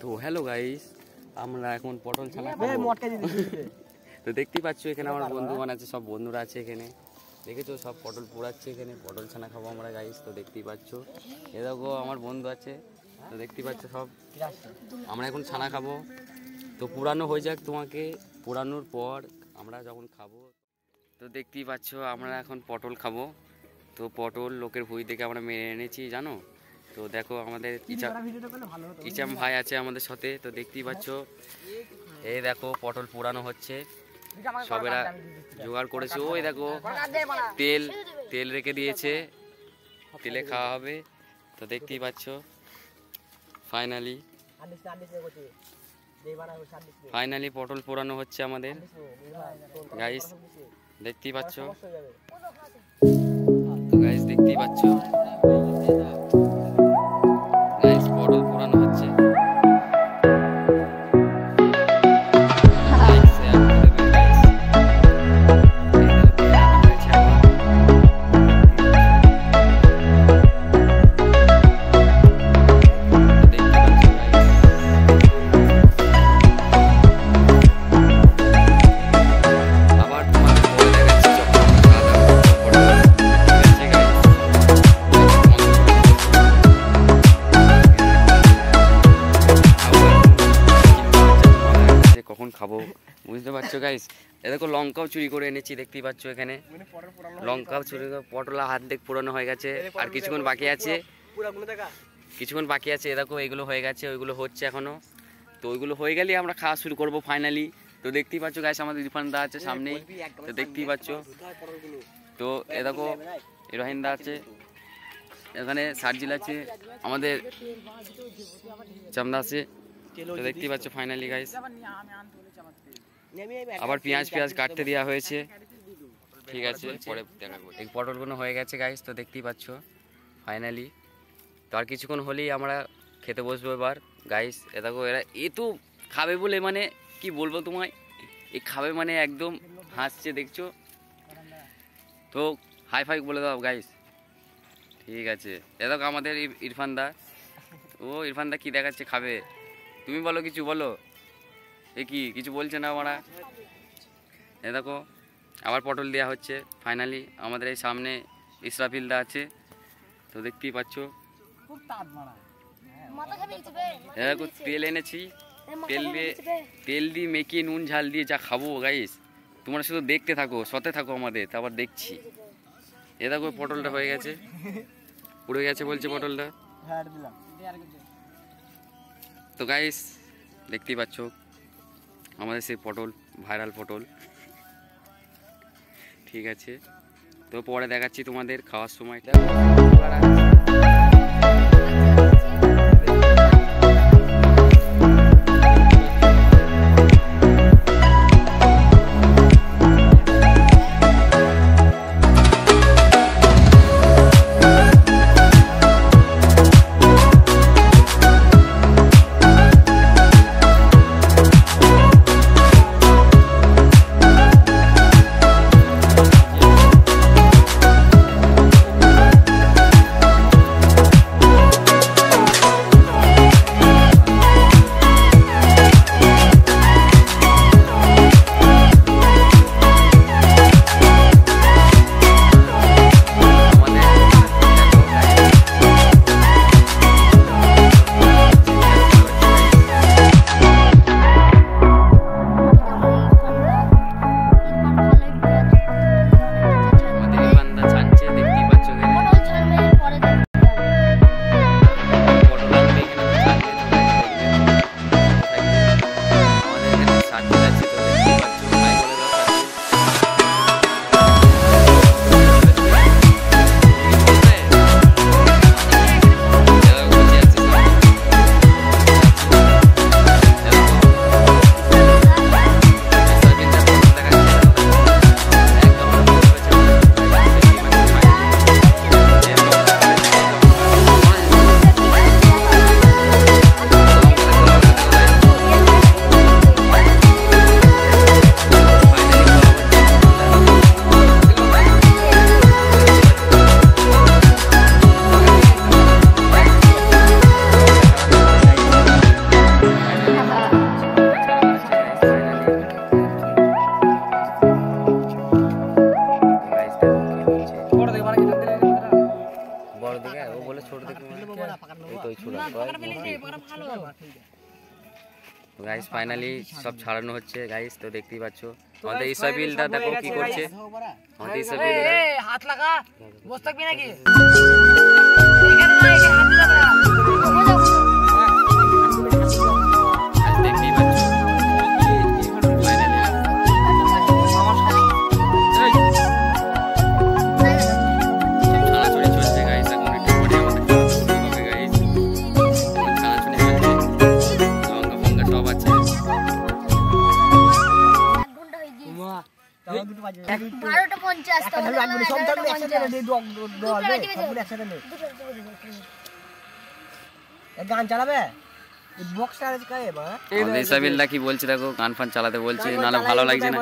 তো hello guys, আমরা এখন পটল ছানা তো দেখতেই পাচ্ছ এখানে আমার বন্ধুগণ আছে, সব বন্ধুরা আছে এখানে, দেখেছো সব পটল পোড়াচ্ছে এখানে, পটল ছানা খাবো আমরা গাইস। তো দেখতেই পাচ্ছ এ দেখো আমার বন্ধু আছে, তো দেখতেই পাচ্ছ সব আমরা এখন ছানা খাবো। তো পুরানো হয়ে যাক, তোমাকে পুরানোর পর আমরা যখন খাবো। তো দেখতেই পাচ্ছ আমরা এখন পটল খাবো। তো পটল লোকের ভুঁই থেকে আমরা মেরে এনেছি জানো। তো দেখো আমাদের ইচাম ভাই আছে আমাদের সাথে, তো দেখতেই পাচ্ছ এই দেখো পটল পোড়ানো হচ্ছে, সবেরা জোগাড় করেছে। ওই দেখো তেল রেখে দিয়েছে, তেলে খাওয়া হবে। তো দেখতেই পাচ্ছ ফাইনালি পটল পোড়ানো হচ্ছে আমাদের গাইস, দেখতেই পাচ্ছ। তো গাইস দেখতেই পাচ্ছ গাইস পটল পোড়ানো হচ্ছে। কখন খাবো বুঝতে পারছো গাইস। এ দেখো লঙ্কাও চুরি করে এনেছি, দেখতেই পাচ্ছ এখানে লঙ্কাও চুরি করে, পটলা হাত দেখ পুরনো হয়ে গেছে, আর কিছুক্ষণ বাকি আছে, এ দেখো এগুলো হয়ে গেছে, ওইগুলো হচ্ছে এখনো। তো ওইগুলো হয়ে গেলেই আমরা খাওয়া শুরু করবো ফাইনালি। তো দেখতেই পাচ্ছ গাইস আমাদের ইরফান দা আছে সামনেই, তো দেখতেই পাচ্ছ। তো এ দেখো রহিন দা আছে এখানে, সার্জিল আছে, আমাদের চামদা আছে, তো দেখতেই পাচ্ছ ফাইনালি গাইস। আবার পেঁয়াজ কাটতে দেওয়া হয়েছে, ঠিক আছে পরে দেখা করব। এই পটলগুলো হয়ে গেছে গাইস, তো দেখতেই পাচ্ছ ফাইনালি। তো আর কিছুক্ষণ হলেই আমরা খেতে বসবো এবার গাইস। এ দেখো এরা এ তো খাবে বলে মানে কি বলবো তোমায়, এই খাবে মানে একদম হাসছে দেখছো। তো হাই ফাই বলে দাও গাইস, ঠিক আছে। এ দেখো আমাদের ইরফান দা, ও ইরফান দা কি দেখাচ্ছে খাবে, তুমি বলো কিছু বলো। এ কি কিছু বলছে না আমরা। এ দেখো আবার পটল দেওয়া হচ্ছে ফাইনালি, আমাদের এই সামনে ইসরাফিল দা আছে, তো দেখতেই পাচ্ছ। দেখো তেল এনেছি, তেল দিয়ে মেখে নুন ঝাল দিয়ে যা খাবো গাইস, তোমরা শুধু দেখতে থাকো, সতে থাকো আমাদের, তারপর দেখছি। এ দেখো পটলটা হয়ে গেছে, পুড়ে গেছে বলছে পটলটা। তো গাইস দেখতেই পাচ্ছ আমাদের সেই পটল, ভাইরাল পটল, ঠিক আছে। তো পরে দেখাচ্ছি তোমাদের খাওয়ার সময়টা। তো গাইস ফাইনালি সব ছাড়ানো হচ্ছে গাইস, তো দেখতেই পাচ্ছ আমাদের ইসাবিলটা দেখো কি করছে। আমাদের ইসাবিল হাত লাগা বস থাকবি নাকি গান চালাবে ইসাবিলটা কি বলছে দেখো, গান ফান চালাতে বলছে, নাহলে ভালো লাগছে না।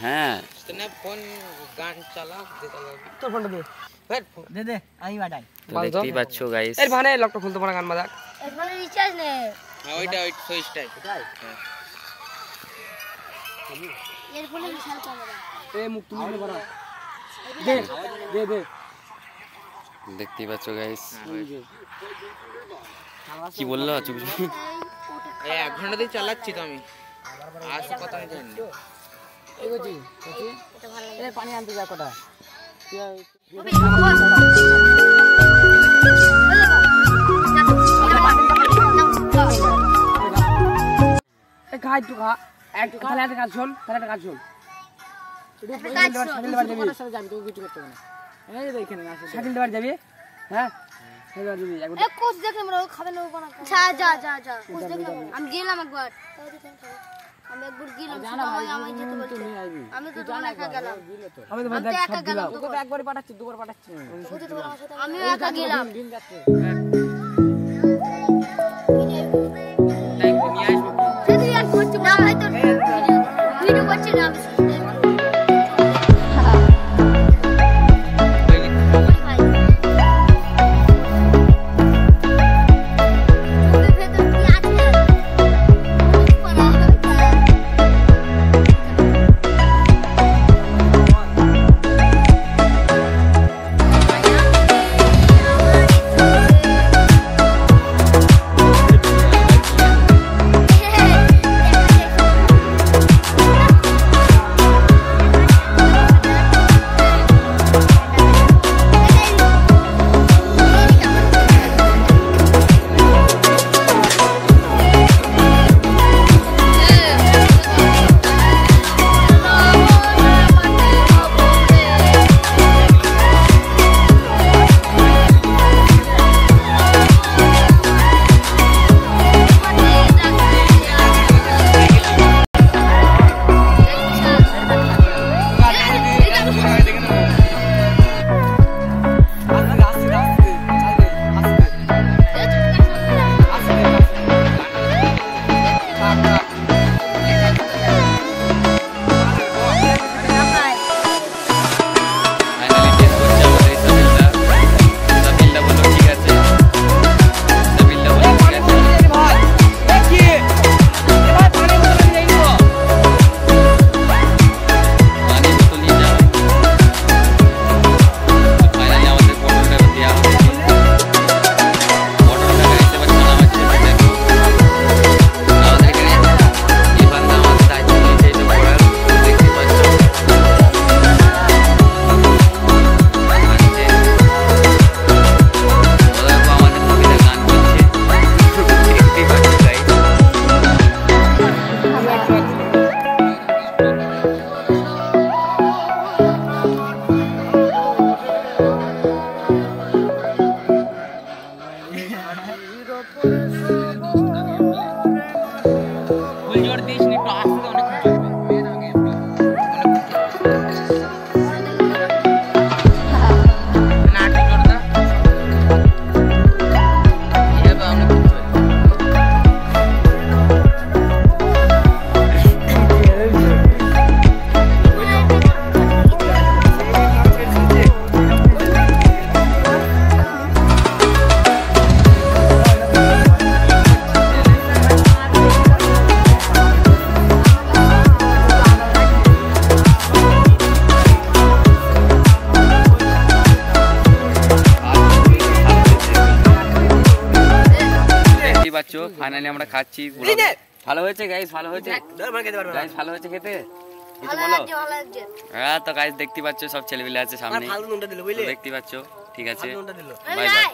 হ্যাঁ দেখতেই পাচ্ছ গাইস, লকটা খুলতে পারা গান বাজা রিচার্জ নেই ওইটা ওই সুইচটাই এর ফলে বিশাল ক্যামেরা এ মুখ তুমি নে বড় দে দে দে দেখতেই পাচ্ছ গাইস। কি বললো চুপ চুপ, এই 1 ঘন্টা দিয়ে চালাচ্ছি তো আমি, আজ কথা আমি জানি এই গতি গতি এটা ভালো লাগে। এ পানি আনতে যা কটা এ খাই তো খা এক তাহলে একটা কাজ শোন, তাহলে একটা কাজ শোন শাকিল বার যাবি তো কিছু করতে হবে না। এই যে এখানে আছে শাকিল বার যাবি, হ্যাঁ এবার যাবি এক কোচ দেখে আমরা খাবে না বানা যা যা যা যা কোচ দেখে আমি গেলাম একবার, আমি একবার গেলাম সবাই আমায় যেতে বলতে আমি তো জানা একা গেলাম, আমি তো একা গেলাম, তোকে তো একবারই পাঠাচ্ছি দুবার পাঠাচ্ছি আমি একা গেলাম দিন যাচ্ছে তাই কোনি আসবো তুই আর করছিস না ভাই, তো ভিডিও করছিস না আমি পাচ্ছ ফাইনালি আমরা খাচ্ছি ভালো হয়েছে গাইস ভালো হয়েছে গাইস ভালো হয়েছে খেতে কিছু বলো হ্যাঁ তো গাইস দেখতে পাচ্ছ সব ছেলেপিলে আছে সামনে দেখতে পাচ্ছ ঠিক আছে বাই বাই